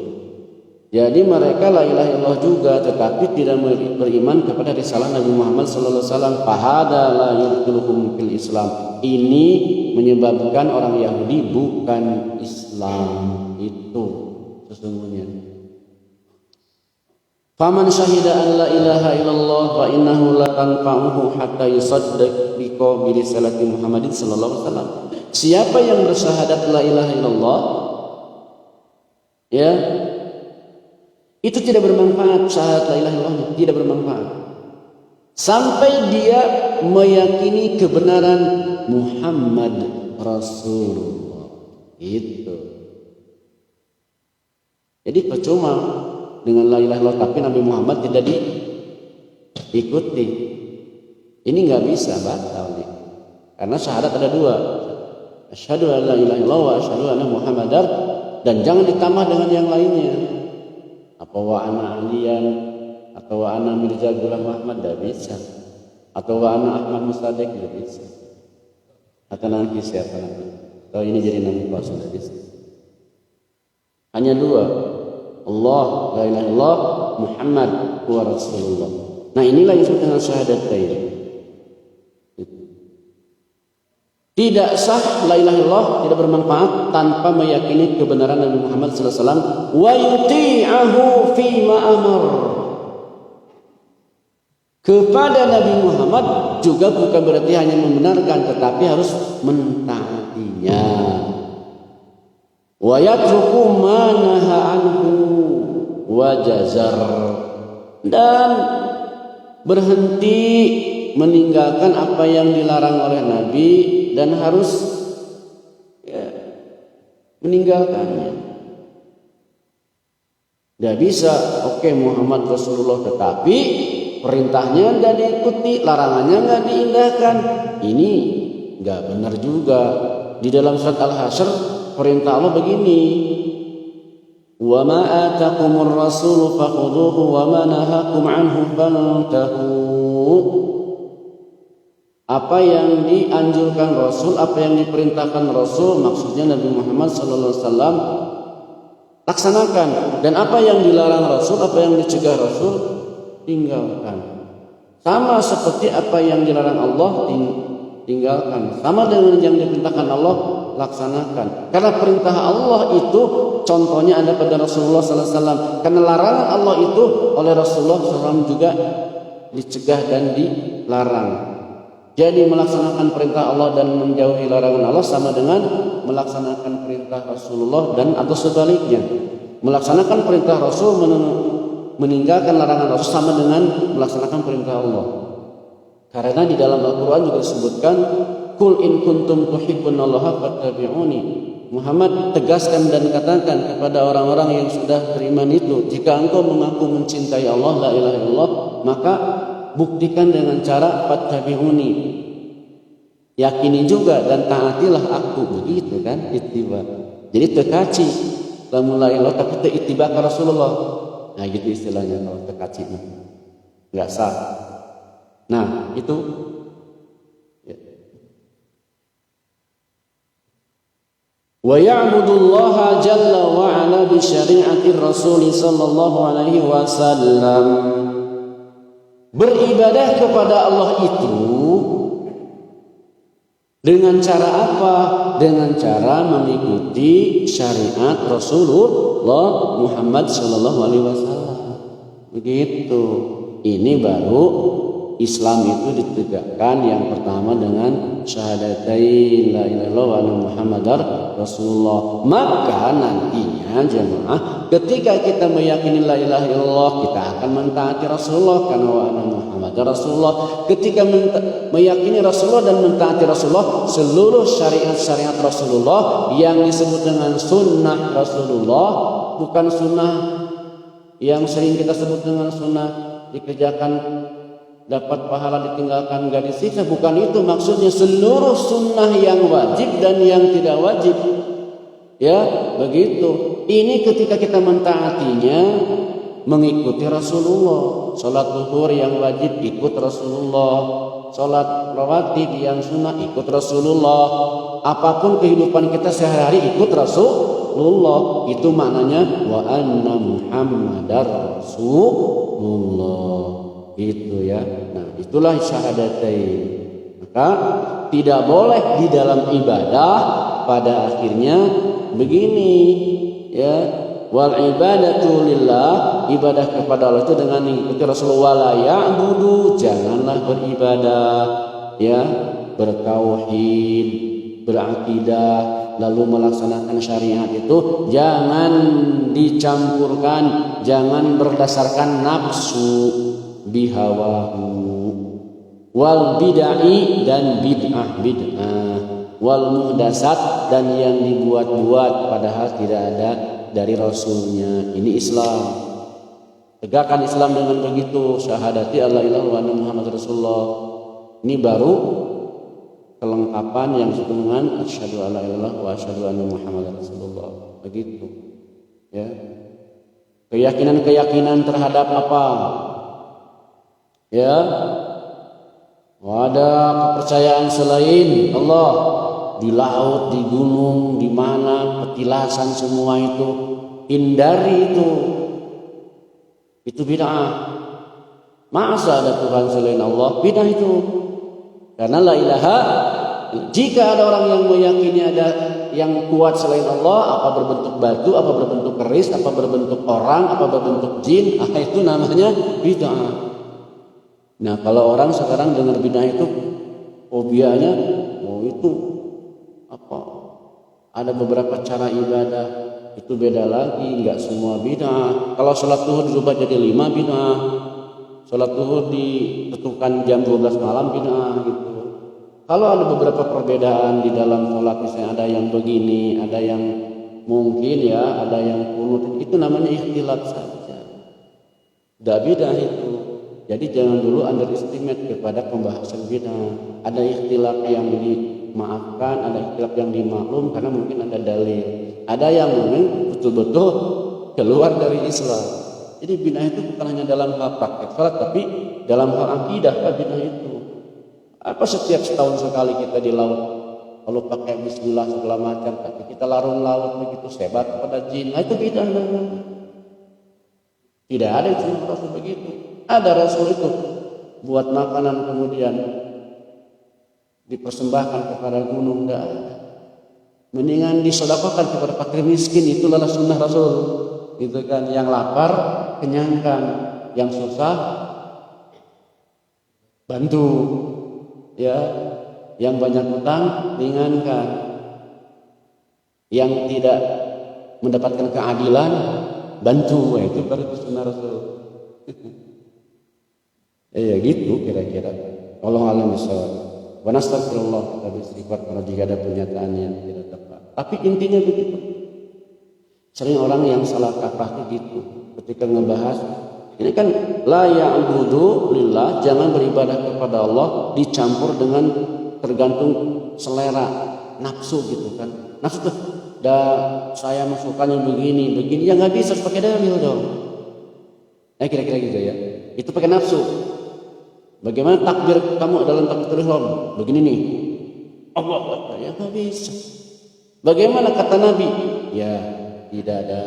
Jadi mereka la ilaha illallah juga, tetapi tidak beriman kepada risalah Nabi Muhammad sallallahu alaihi wasallam. Fahada la yadkhuluhum fil Islam. Ini menyebabkan orang Yahudi bukan Islam itu sesungguhnya. Faman syahida an la ilaha illallah fa innahu la tanfa'uhu hatta yusaddiqa bi risalati Muhammadin sallallahu alaihi wasallam. Siapa yang bersyahadat la ilaha illallah, ya, itu tidak bermanfaat. Syahadat la ilaha illallah tidak bermanfaat sampai dia meyakini kebenaran Muhammad Rasulullah. Itu. Jadi percuma dengan la ilaha illallah tapi Nabi Muhammad tidak diikuti. Ini nggak bisa, batal nih. Karena syahadat ada dua. Asyhadu an la ilaha illallah wa asyhadu anna Muhammadar, dan jangan ditambah dengan yang lainnya. Apa wa ana aliyan atau wa ana Mirza Ghulam Ahmad, tidak bisa. Atau wa ana Ahmad Musaddiq, tidak bisa. Atau nanti siapa nanti? Atau ini jadi nama palsu, tidak bisa. Hanya dua. Allah, la ilaha illallah, Muhammad wa Rasulullah. Nah, inilah yang disebut dengan syahadatain. Tidak sah la ilaha illallah, tidak bermanfaat tanpa meyakini kebenaran Nabi Muhammad sallallahu alaihi wasallam wa yuti'ahu fi ma amar. Kepada Nabi Muhammad juga bukan berarti hanya membenarkan, tetapi harus mentaatinya. Wa yatruku ma naha anhu wa jazar, dan berhenti meninggalkan apa yang dilarang oleh Nabi dan harus meninggalkannya. Tidak bisa Muhammad Rasulullah tetapi perintahnya tidak diikuti, larangannya tidak diindahkan. Ini nggak benar juga. Di dalam surat Al-Hasyr perintah Allah begini, wa ma atakumur rasul fakhudhuhu wa ma nahakum anhu fantahu. Apa yang dianjurkan Rasul, apa yang diperintahkan Rasul, maksudnya Nabi Muhammad sallallahu alaihi wasallam, laksanakan, dan apa yang dilarang Rasul, apa yang dicegah Rasul, tinggalkan. Sama seperti apa yang dilarang Allah, tinggalkan. Sama dengan yang diperintahkan Allah, laksanakan. Karena perintah Allah itu contohnya ada pada Rasulullah sallallahu alaihi wasallam. Karena larangan Allah itu oleh Rasulullah sallallahu alaihi wasallam juga dicegah dan dilarang. Jadi melaksanakan perintah Allah dan menjauhi larangan Allah sama dengan melaksanakan perintah Rasulullah dan atau sebaliknya. Melaksanakan perintah Rasul meninggalkan larangan Rasul sama dengan melaksanakan perintah Allah. Karena di dalam Al-Quran juga disebutkan, Qul in kuntum tuhibbunallaha fattabi'uni. Muhammad tegaskan dan katakan kepada orang-orang yang sudah beriman itu, jika engkau mengaku mencintai Allah, la ilaha illallah, maka buktikan dengan cara fattabi'uni. Yakini juga dan taatilah aku, begitu kan? Ittiba. Jadi tekaci la ilaha illallah tapi ittiba ke Rasulullah. Nah, gitu istilahnya kalau tekaci. Enggak sah. Nah, itu ya. Wa ya'budullaha jalla wa ala bi syari'ati Rasul sallallahu alaihi wasallam. Beribadah kepada Allah itu dengan cara apa? Dengan cara mengikuti syariat Rasulullah Muhammad sallallahu alaihi wasallam. Begitu. Ini baru Islam itu ditegakkan yang pertama dengan syahadatain la ilaha illallah wa anna Muhammadar Rasulullah. Maka nantinya jemaah, ketika kita meyakini la ilaha illallah, kita akan mentaati Rasulullah karena wa anna Muhammadar Rasulullah. Ketika meyakini Rasulullah dan mentaati Rasulullah, seluruh syariat-syariat Rasulullah yang disebut dengan sunnah Rasulullah, bukan sunnah yang sering kita sebut dengan sunnah dikerjakan dapat pahala, ditinggalkan gak disiksa, bukan itu maksudnya. Seluruh sunnah yang wajib dan yang tidak wajib, ya begitu. Ini ketika kita mentaatinya mengikuti Rasulullah. Salat zuhur yang wajib ikut Rasulullah, salat rawatib yang sunnah ikut Rasulullah. Apapun kehidupan kita sehari-hari ikut Rasulullah. Rasulullah. Itu maknanya wa anna Muhammadar Rasulullah. Itu ya. Nah, itulah syahadatain. Maka tidak boleh di dalam ibadah pada akhirnya begini ya, wal ibadatu lillah, ibadah kepada Allah itu dengan mengikuti Rasulullah, la ya'budu, janganlah beribadah ya, bertauhid, berakidah, lalu melaksanakan syariat itu jangan dicampurkan, jangan berdasarkan nafsu, bihawahu, wal bid'ah dan bid'ah, wal muhdasat dan yang dibuat-buat padahal tidak ada dari Rasulnya. Ini Islam. Tegakkan Islam dengan begitu, syahadati alla ilaha wa anna Muhammad Rasulullah. Ini baru kelengkapan yang disebut dengan asyhadu alla ilaha wa asyhadu anna Muhammad Rasulullah. Begitu. Ya. Keyakinan-keyakinan terhadap apa? Ya. Ada kepercayaan selain Allah di laut, di gunung, di mana, petilasan, semua itu hindari itu. Itu bid'ah. Masa ada Tuhan selain Allah? Bid'ah itu. Karena la ilaha, jika ada orang yang meyakini ada yang kuat selain Allah, apa berbentuk batu, apa berbentuk keris, apa berbentuk orang, apa berbentuk jin, itu namanya bid'ah. Nah, kalau orang sekarang dengar bid'ah itu fobianya, itu apa? Ada beberapa cara ibadah itu beda lagi, enggak semua bid'ah. Kalau sholat zuhur dirubah jadi 5 bid'ah. Sholat zuhur ditentukan jam 12 malam bid'ah gitu. Kalau ada beberapa perbedaan di dalam sholat, misalnya ada yang begini, ada yang mungkin ya, ada yang kunut, itu namanya ikhtilaf saja. Enggak bid'ah itu. Jadi jangan dulu underestimate kepada pembahasan bid'ah. Ada ikhtilaf yang dimaafkan, ada ikhtilaf yang dimaklum karena mungkin ada dalil. Ada yang mungkin betul-betul keluar dari Islam. Jadi bid'ah itu bukan hanya dalam hal praktek salat, tapi dalam hal akidah bid'ah itu. Apa setiap setahun sekali kita di laut, lalu pakai bismillah segala macam, tapi kita larung laut begitu, sebat kepada jin, itu bid'ah. Tidak ada yang Rasul begitu. Ada Rasul itu buat makanan kemudian dipersembahkan kepada gunung, enggak ada. Mendingan disedekahkan kepada fakir miskin, itulah sunnah Rasul. Gitu kan, yang lapar kenyangkan, yang susah bantu. Ya, yang banyak utang ringankan. Yang tidak mendapatkan keadilan bantu. Itu baru sunnah Rasul. Ya gitu kira-kira. Allah alam bisawab. Wa nastaghfirullah, kita beristighfar kalau jika ada pernyataan yang tidak tepat. Tapi intinya begitu. Sering orang yang salah kaprah gitu ketika ngebahas ini kan la ya'budu lillah, jangan beribadah kepada Allah dicampur dengan tergantung selera, nafsu gitu kan. Nafsu tuh saya masukannya begini, ya nggak bisa pakai dalil dong. Kira-kira gitu ya. Itu pakai nafsu. Bagaimana takbir kamu dalam takbiratul ihram? Begini nih. Allahu Akbar, ya nggak bisa. Bagaimana kata Nabi? Ya tidak ada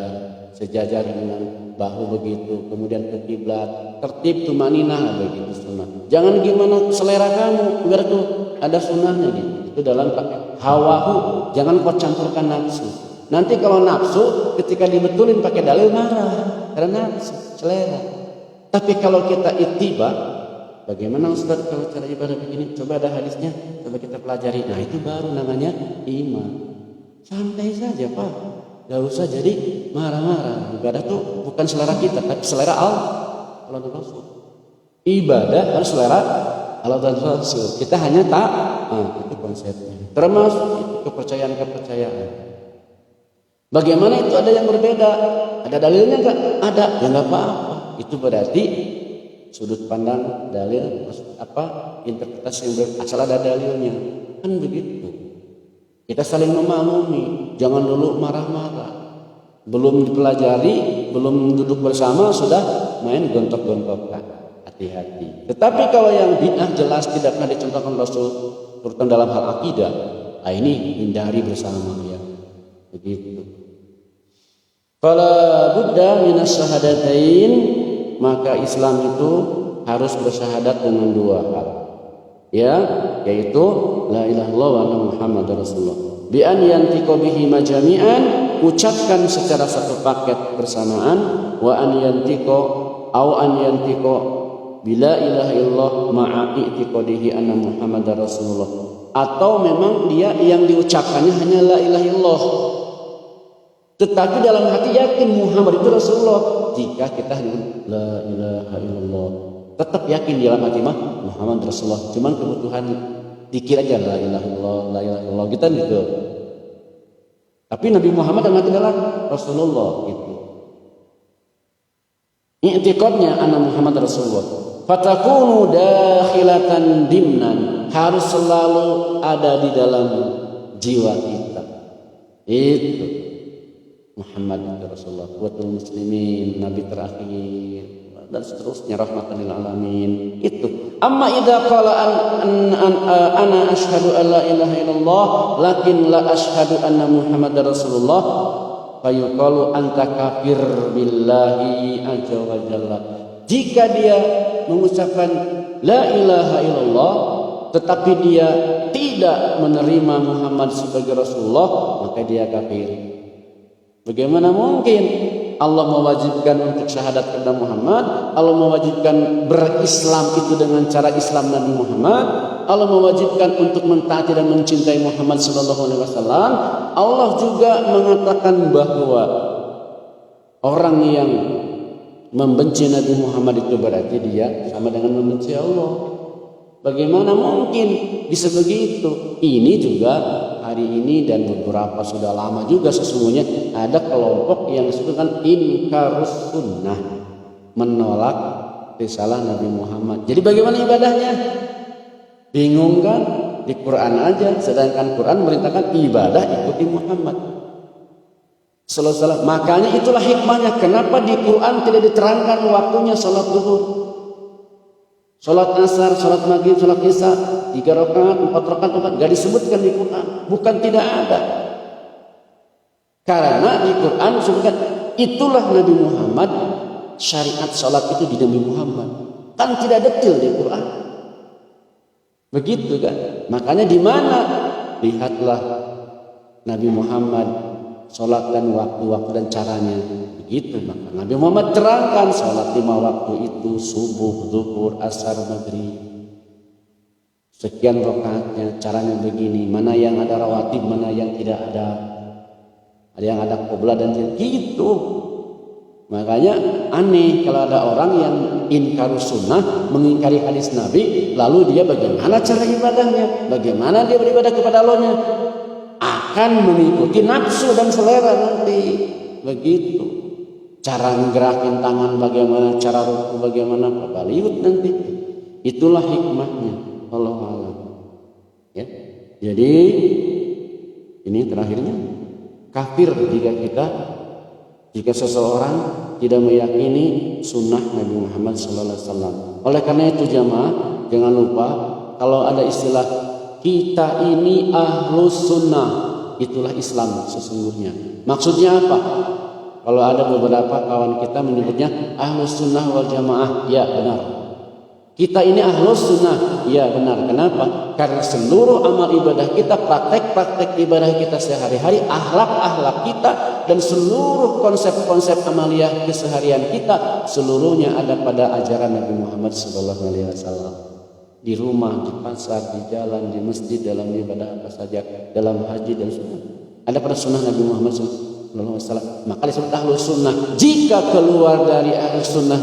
sejajar dengan bahu begitu, kemudian ke kiblat, tertib tumaninah begitu sunnah. Jangan gimana selera kamu, biar tuh ada sunnahnya gitu. Itu dalam pakai hawahu, jangan kau campurkan nafsu. Nanti kalau nafsu ketika dibetulin pakai dalil marah karena nafsu selera. Tapi kalau kita ittiba, bagaimana Ustaz kalau cara ibadah begini? Coba ada hadisnya, coba kita pelajari. Nah itu baru namanya iman. Santai saja Pak, gak usah jadi marah-marah. Ibadah tuh bukan selera kita, tapi selera Allah dan Rasul. Ibadah harus selera Allah dan Rasul. Kita hanya itu konsepnya. Termasuk itu kepercayaan-kepercayaan. Bagaimana itu ada yang berbeda? Ada dalilnya enggak? Ada, ya enggak apa-apa. Itu berarti sudut pandang dalil interpretasi yang asal ada dalilnya. Kan begitu. Kita saling memaklumi, jangan dulu marah-marah. Belum dipelajari, belum duduk bersama sudah main gontok-gontokan. Hati-hati. Tetapi kalau yang bid'ah jelas tidak pernah dicontohkan Rasul, terutama dalam hal akidah, ini hindari bersama ya. Begitu. Fala budda minas syahadatain, maka Islam itu harus bersyahadat dengan dua hal. Ya, yaitu la ilaha illallah wa anna muhammadar rasulullah. Bi an yantiqa bihi majami'an, ucapkan secara satu paket bersamaan, wa an yantiqa au an yantiqa bila ilaha illallah ma'a i'tiqadihi anna muhammadar rasulullah. Atau memang dia yang diucapkannya hanya la ilaha illallah, tetapi dalam hati yakin Muhammad itu Rasulullah. Jika kita la ilaha illallah, tetap yakin dalam hati mah Muhammad Rasulullah. Cuman kebutuhan dikir aja la ilaha illallah, la ilaha illallah gitu. Tapi Nabi Muhammad dalam hati adalah Rasulullah gitu. I'tiqadnya anna Muhammad Rasulullah. Fatakunu dakhilatan dimnan, harus selalu ada di dalam jiwa kita. Itu Muhammad itu Rasulullah, quwwatul muslimin, nabi terakhir, dan seterusnya, rahmatan lil alamin. Itu. Amma idza qala ana asyhadu an la ilaha illallah lakin la asyhadu anna Muhammadar Rasulullah, fayuqalu anta kafir billahi azza wa jalla. Jika dia mengucapkan la ilaha illallah tetapi dia tidak menerima Muhammad sebagai Rasulullah, maka dia kafir. Bagaimana mungkin Allah mewajibkan untuk syahadat kepada Muhammad, Allah mewajibkan berislam itu dengan cara Islam Nabi Muhammad, Allah mewajibkan untuk mentaati dan mencintai Muhammad sallallahu alaihi wasallam. Allah juga mengatakan bahwa orang yang membenci Nabi Muhammad itu berarti dia sama dengan membenci Allah. Bagaimana mungkin bisa begitu? Ini juga hari ini dan beberapa sudah lama juga sesungguhnya ada kelompok yang disebutkan inkarus sunnah, menolak risalah Nabi Muhammad. Jadi bagaimana ibadahnya? Bingung kan? Di Quran aja, sedangkan Quran merintahkan ibadah ikuti Muhammad sallallahu alaihi wasallam. Makanya itulah hikmahnya kenapa di Quran tidak diterangkan waktunya salat zuhur, salat asar, salat maghrib, salat isya, 3 rakaat, 4 rakaat, enggak disebutkan di Quran. Bukan tidak ada. Karena di Quran disebutkan itulah Nabi Muhammad, syariat salat itu di Nabi Muhammad. Kan tidak detail di Quran. Begitu kan? Makanya di mana lihatlah Nabi Muhammad salat dan waktu-waktu dan caranya. Begitu maka Nabi Muhammad terangkan salat 5 waktu itu subuh, zuhur, asar, maghrib. Sekian rakaatnya, caranya begini, mana yang ada rawatib, mana yang tidak ada. Ada yang ada qiblah dan gitu. Makanya aneh kalau ada orang yang inkarus sunnah, mengingkari hadis Nabi, lalu dia bagaimana cara ibadahnya? Bagaimana dia beribadah kepada Allahnya? Akan mengikuti nafsu dan selera nanti. Begitu. Cara menggerakin tangan bagaimana, cara ruku bagaimana, baliut nanti. Itulah hikmahnya. Allah Allah. Ya. Jadi ini terakhirnya kafir jika seseorang tidak meyakini sunnah Nabi Muhammad SAW. Oleh karena itu jamaah jangan lupa kalau ada istilah kita ini ahlus sunnah, itulah Islam sesungguhnya. Maksudnya apa? Kalau ada beberapa kawan kita menyebutnya ahlus sunnah wal jamaah, ya benar. Kita ini ahlus sunnah, ya benar. Kenapa? Karena seluruh amal ibadah kita, praktek-praktek ibadah kita sehari-hari, akhlak-akhlak kita, dan seluruh konsep-konsep amaliyah keseharian kita, seluruhnya ada pada ajaran Nabi Muhammad SAW. Di rumah, di pasar, di jalan, di masjid, dalam ibadah apa saja, dalam haji dan sunnah, ada pada sunnah Nabi Muhammad SAW. Maka disebut ahlus sunnah. Jika keluar dari ahlus sunnah,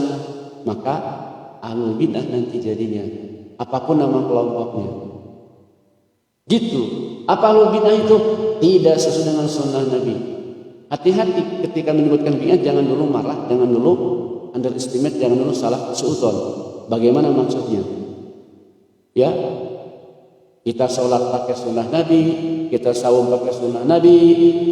maka ahlul bidah nanti jadinya, apapun nama kelompoknya. Gitu. Apa ahlul bidah itu? Tidak sesuai dengan sunnah Nabi. Hati-hati ketika menyebutkan bidah, jangan dulu marah, jangan dulu underestimate, jangan dulu salah suudzon. Bagaimana maksudnya? Ya, kita sholat pakai sunnah Nabi, kita saum pakai sunnah Nabi,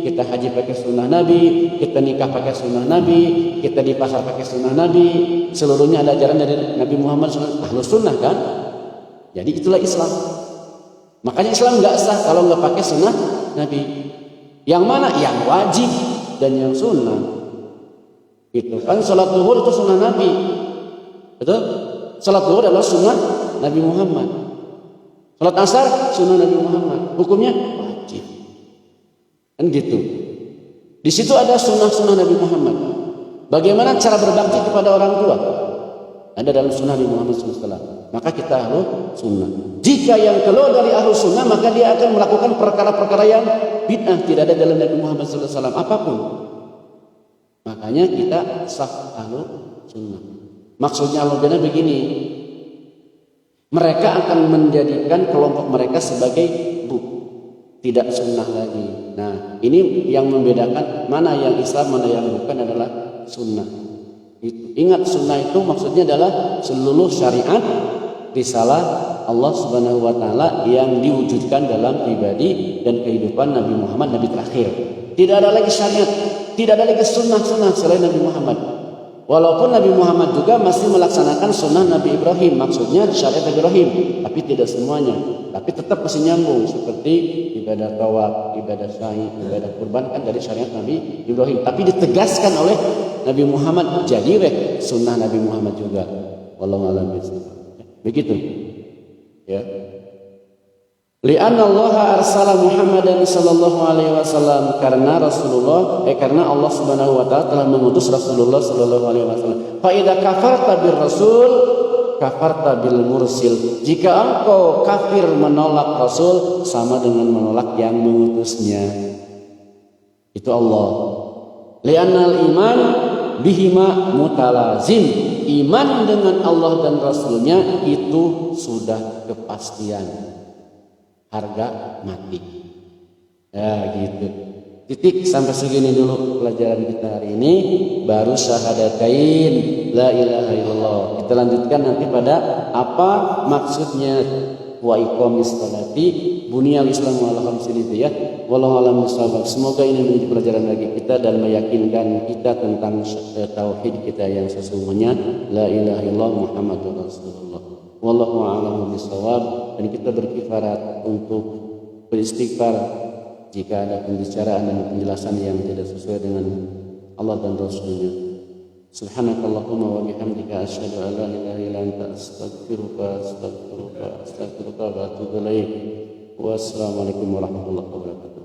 kita haji pakai sunnah Nabi, kita nikah pakai sunnah Nabi, kita di pasar pakai sunnah Nabi. Seluruhnya ada ajaran dari Nabi Muhammad SAW. Ahlus sunnah kan? Jadi itulah Islam. Makanya Islam nggak sah kalau nggak pakai sunnah Nabi. Yang mana? Yang wajib dan yang sunnah. Gitu. Kan salat zuhur itu sunnah Nabi. Betul? Salat zuhur adalah sunnah Nabi Muhammad. Salat asar sunnah Nabi Muhammad. Hukumnya wajib. Kan gitu. Di situ ada sunnah-sunnah Nabi Muhammad. Bagaimana cara berbakti kepada orang tua? Ada dalam sunnah Nabi Muhammad SAW. Maka kita ahlu sunnah. Jika yang keluar dari ahlu sunnah, maka dia akan melakukan perkara-perkara yang bid'ah, tidak ada dalam Nabi Muhammad SAW apapun. Makanya kita saf ahlu sunnah. Maksudnya Allah begini, mereka akan menjadikan kelompok mereka sebagai tidak sunnah lagi. Nah, ini yang membedakan mana yang Islam, mana yang bukan adalah sunnah. Ingat, sunnah itu maksudnya adalah seluruh syariat risalah Allah Subhanahu wa taala yang diwujudkan dalam pribadi dan kehidupan Nabi Muhammad, nabi terakhir. Tidak ada lagi syariat, tidak ada lagi sunnah-sunnah selain Nabi Muhammad. Walaupun Nabi Muhammad juga masih melaksanakan sunnah Nabi Ibrahim, maksudnya syariat Ibrahim, tapi tidak semuanya. Tapi tetap masih nyambung seperti ibadah tawaf, ibadah sa'i, ibadah kurban kan dari syariat Nabi Ibrahim. Tapi ditegaskan oleh Nabi Muhammad jadi sunnah Nabi Muhammad juga. Wallahu a'lam bishawab. Begitu. Ya. Li'anna Allah arsala Muhammadan sallallahu alaihi wasallam, karena karena Allah Subhanahu wa taala telah mengutus Rasulullah sallallahu alaihi wasallam. Fa idza kafarta bir rasul kafarta bil mursil. Jika engkau kafir menolak Rasul, sama dengan menolak yang mengutusnya. Itu Allah. Li'annal iman bihima mutalazim. Iman dengan Allah dan Rasulnya itu sudah kepastian. Harga mati. Ya gitu. Titik sampai segini dulu pelajaran kita hari ini. Baru syahadatain la ilaha illallah. Kita lanjutkan nanti pada apa maksudnya wa iqamis sholati buniyal islamu ala khamsin itu ya. Wallahu a'lam bishawab. Semoga ini menjadi pelajaran bagi kita dan meyakinkan kita tentang tauhid kita yang sesungguhnya, la ilaha illallah Muhammadur Rasulullah. Wallahu a'lam bishawab. Dan kita berkifarat untuk beristighfar jika ada pembicaraan dan penjelasan yang tidak sesuai dengan Allah dan Rasulnya. Subhanakallahumma wa bihamdika asyhadu an la ilaha illa anta astaghfiruka wa atubu ilaik. Wassalamualaikum warahmatullahi wabarakatuh.